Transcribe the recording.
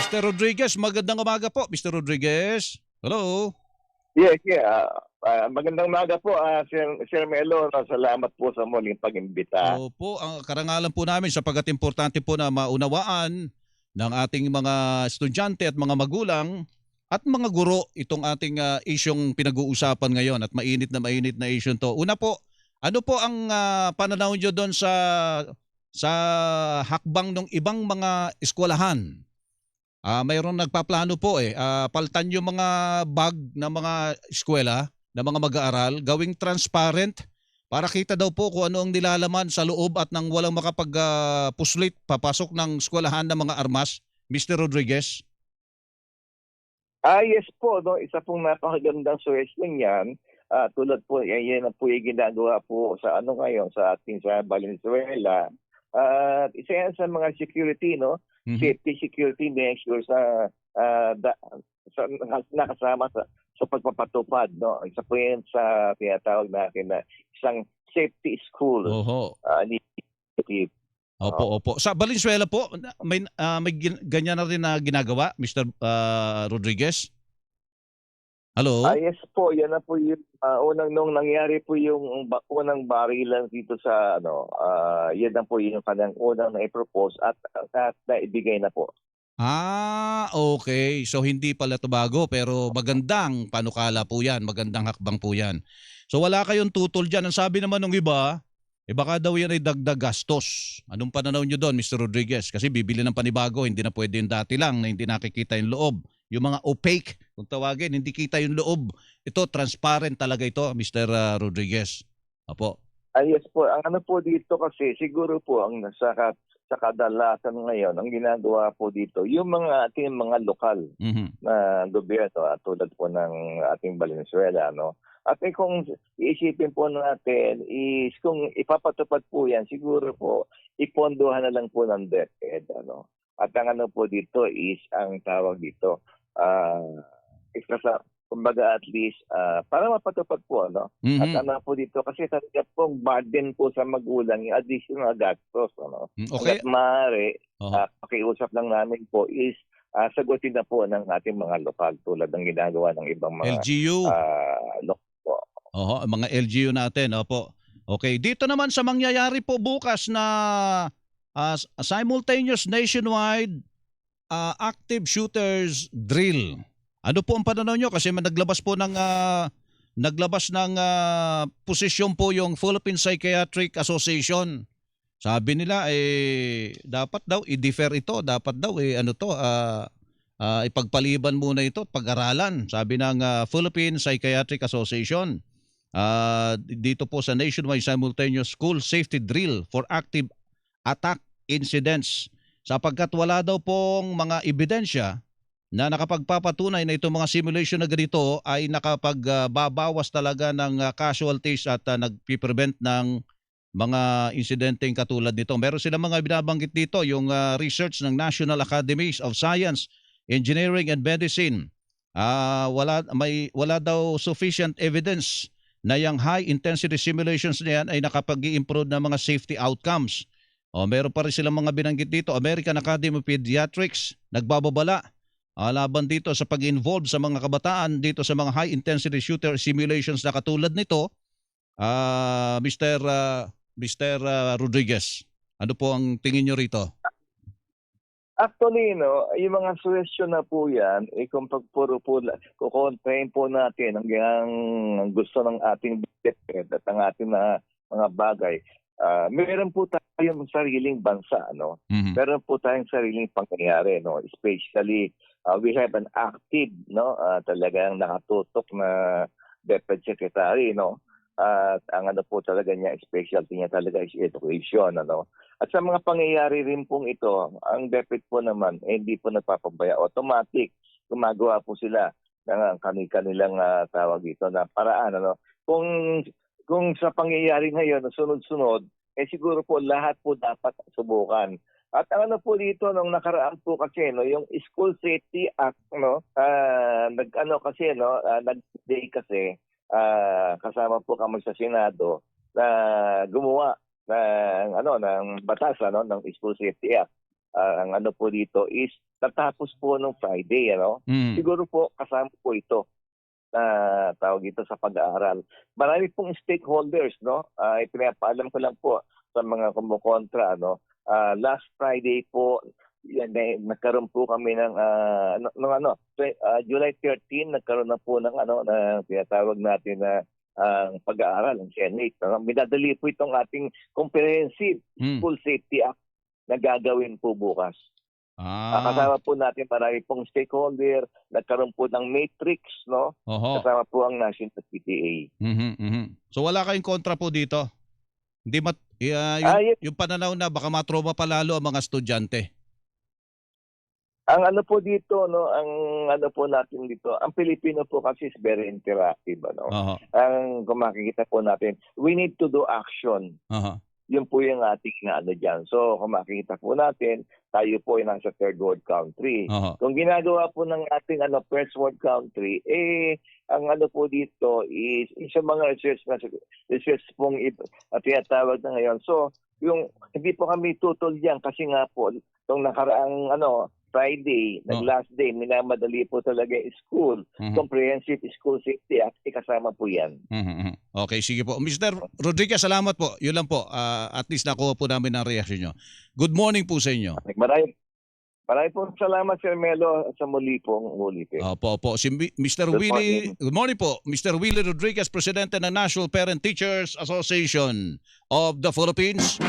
Mr. Rodriguez, magandang umaga po, Mr. Rodriguez. Hello. Yes, yeah. Magandang umaga po, Sir Melo. No, salamat po sa muling pag-imbita. Opo, ang karangalan po namin sapagkat importante po na maunawaan ng ating mga estudyante at mga magulang at mga guro itong ating isyong pinag-uusapan ngayon at mainit na issue to. Una po, ano po ang pananaw nyo doon sa hakbang ng ibang mga eskwelahan? Mayroong nagpaplano po palitan yung mga bag ng mga eskwela, ng mga mag-aaral, gawing transparent para kita daw po kung ano ang nilalaman sa loob at nang walang makapag-puslit papasok ng eskwelahan ng mga armas, Mr. Rodriguez. Yes po, no, isa pong napakagandang suggestion yan. Tulad po, yan ang po yung ginagawa po sa ano ngayon sa ating sa Valenzuela. Isa yan sa mga security, no? Mhm. Safety security measures nakasama sa pagpapatupad, no? Isa po yan sa tinatawag natin na isang safety school Oho. initiative. Opo. Sa Valenzuela po, may ganyan na rin na ginagawa, Mr. Rodriguez? Hello? Yes po, yan na po yung unang nung nangyari po yung unang barilan dito sa ano, yan na po yung kanyang unang na-propose at naibigay na po. Okay. So hindi pala 'to bago pero magandang panukala po 'yan, magandang hakbang po 'yan. So wala kayong tutol diyan. Ang sabi naman ng iba, baka daw 'yan ay dagdag gastos. Anong pananaw niyo doon, Mr. Rodriguez? Kasi bibili ng panibago, hindi na pwede yung dati lang na hindi nakikita yung loob. Yung mga opaque, kung tawagin, hindi kita yung loob. Ito, transparent talaga ito, Mr. Rodriguez. Opo. Yes po, ang ano po dito kasi siguro po ang sa kadalasan ngayon, ang ginagawa po dito, yung mga ating mga lokal Mhm. na gobyerno tulad po ng ating Valenzuela, no? At kung iisipin po natin is kung ipapatupad po yan, siguro po ipondohan na lang po ng DepEd, ano? At ang ano po dito is ang tawag dito, kumbaga at least para mapatupad po, ano? At Mhm. ano po dito kasi talaga pong burden po sa magulang yung additional gastos, ano? Okay. Hangga't maaari, Oho. pakiusap lang namin po is sagutin na po ng ating mga lokal tulad ng ginagawa ng ibang mga LGU. lokal po. Oho, mga LGU natin, opo. Okay, dito naman sa mangyayari po bukas na simultaneous nationwide active shooters drill. Ano po ang pananaw nyo? Kasi naglabas ng posisyon po yung Philippine Psychiatric Association. Sabi nila dapat daw i-defer ito, dapat daw ipagpaliban muna ito at pag-aralan. Sabi ng Philippine Psychiatric Association. Dito po sa Nationwide Simultaneous School Safety Drill for Active Attack Incidents sapagkat wala daw pong mga ebidensya na nakapagpapatunay na itong mga simulation na ganito ay nakapagbabawas talaga ng casualties at nagpiprevent ng mga insidenteng katulad nito. Meron silang mga binabanggit dito, yung research ng National Academies of Science, Engineering and Medicine. Wala daw sufficient evidence na yung high intensity simulations na yan ay nakapag-i-improve ng mga safety outcomes. Meron pa rin silang mga binanggit dito. American Academy of Pediatrics nagbababala laban dito sa pag-involve sa mga kabataan dito sa mga high intensity shooter simulations na katulad nito. Mr. Rodriguez, ano po ang tingin nyo rito? Actually, no, yung mga suggestion na po yan, kung pagpuro po, kukontrahin po natin ang gusto ng ating DepEd at ang ating mga bagay. Meron po tayong sariling bansa, no? Mhm. Meron po tayong sariling pangyayari, no? Especially, we have an active, no? Talagang nakatutok na DepEd Secretary, no? At ang ano po talaga niya, specialty niya talaga is education, ano? At sa mga pangyayari rin pong ito, ang DepEd po naman, hindi po nagpapabaya. Automatic, gumagawa po sila ng kanilang tawag dito na paraan, ano? Kung sa pangyayari ngayon na sunod-sunod, siguro po lahat po dapat subukan. At ang ano po dito nung nakaraan po kasi no, yung School Safety Act no, nag-day kasi kasama po kami sa Senado na gumawa ng batas ng School Safety Act. ang ano po dito is tatapos po nung Friday, ano? Mhm. Siguro po kasama po ito na tawag ito sa pag-aaral. Marami pong stakeholders, no? Ipinapaalam ko lang po sa mga kumukontra, no? Last Friday po, yan, nagkaroon po kami ng July 13 nagkaroon na po ng na tinatawag natin na ang pag-aaral ng Senate. No? Minadali po itong ating comprehensive Mhm. school safety act na gagawin po bukas. Kasama po natin marami pong stakeholder, nagkaroon po ng matrix, no? Oho. Kasama po ang National PTA. Mhm, mhm. So wala kayong kontra po dito? Hindi Yes. yung pananaw na baka matroma pa lalo ang mga estudyante. Ang ano po dito, no, ang ano po natin dito, ang Pilipino po kasi is very interactive, ano. Oho. Ang kung makikita po natin, we need to do action. Oho. Yun po yung ating na ano dyan. So, kung makikita po natin, tayo po ay nasa third world country. Oho. Kung ginagawa po ng ating first world country, ang ano po dito is sa mga research pong tinatawag na ngayon. So, yung hindi po kami tutol diyan kasi nga po itong nakaraang Friday, last day, minamadali po talaga yung school. Mhm. Comprehensive School Safety Act, kasama po yan. Mhm, mhm. Okay, sige po. Mr. Rodriguez, salamat po. Yun lang po. At least nakuha po namin ang reaksyon nyo. Good morning po sa inyo. Maraming po salamat, Sir Melo, sa muli pong ulitin. Opo. Si Mr. Good Willie, morning. good morning po. Mr. Willie Rodriguez, Presidente ng National Parent Teachers Association of the Philippines.